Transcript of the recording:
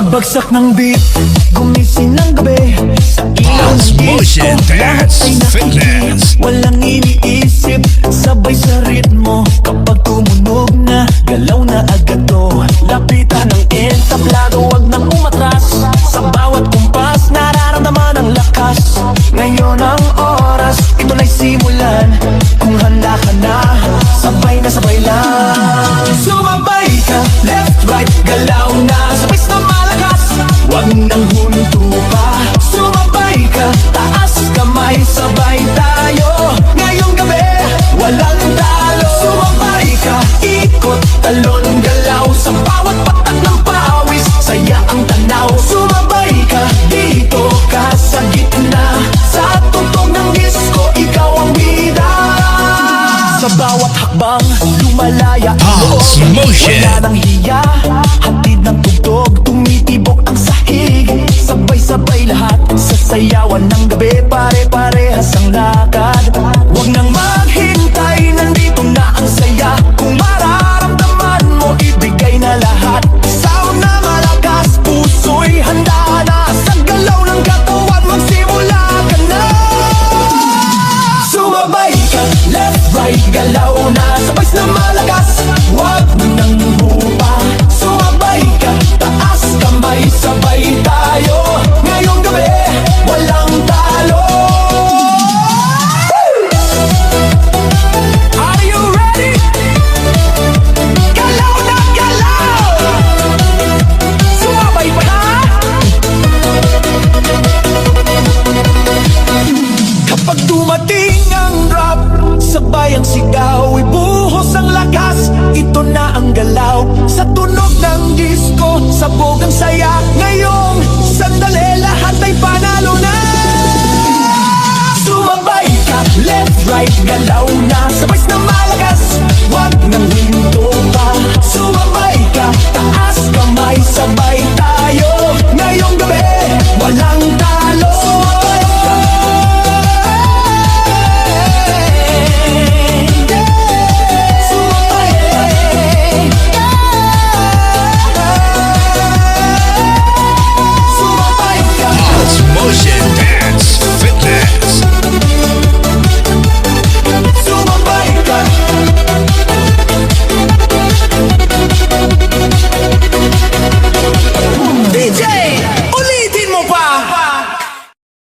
Pagbagsak ng beat, gumising ng gabi. Sa ilaw ng disco, lahat ay nakikinig. Walang iniisip, sabay sa ritmo. Kapag tumunog na, galaw na agad to. Lapitan ng entablado, wag nang umatras. Sa bawat kumpas, nararamdaman ang lakas. Ngayon ang oras, ito na'y simulan. Kung handa ka na, sabay na sabay lang. Sumabay ka, left, right, galaw na. Sabay na malakas, wag nang huminto pa. Sumabay ka, taas kamay, sabay tayo. Ngayong gabi, walang talo. Sumabay ka, ikot, talon, galaw. Sa bawat patak ng pawis, saya ang tanaw. Sumabay ka, dito ka sa gitna. Sa tugtog ng disco, ikaw ang bida. Sa bawat hakbang, lumalaya ang loob. Wala nang hiya, hatid ng tugtog. Tumitibok ang sahig, sabay-sabay lahat. Sa sayawan ng gabi, pare-parehas ang lakad. Huwag nang maghintay, nandito na ang saya. Kung mararamdaman mo, ibigay na lahat. Sound na malakas, puso'y handa na. Sa galaw ng katawan, magsimula ka na. Sumabay ka, left, right, galaw na. Sabay na malakas, wag nang hupa. Sumabay ka, taas kamay, sabay tayo. Ngayong gabi, walang talo. Are you ready? Galaw na galaw. Sumabay pa na. Kapag dumating ang rap, sabay ang sigaw, ibuhos ang lakas. Ito na ang galaw, sa tunog ng disco, sabog ang saya. Ngayong sandali, lahat ay panalo na. Sumabay ka, left, right, galaw na.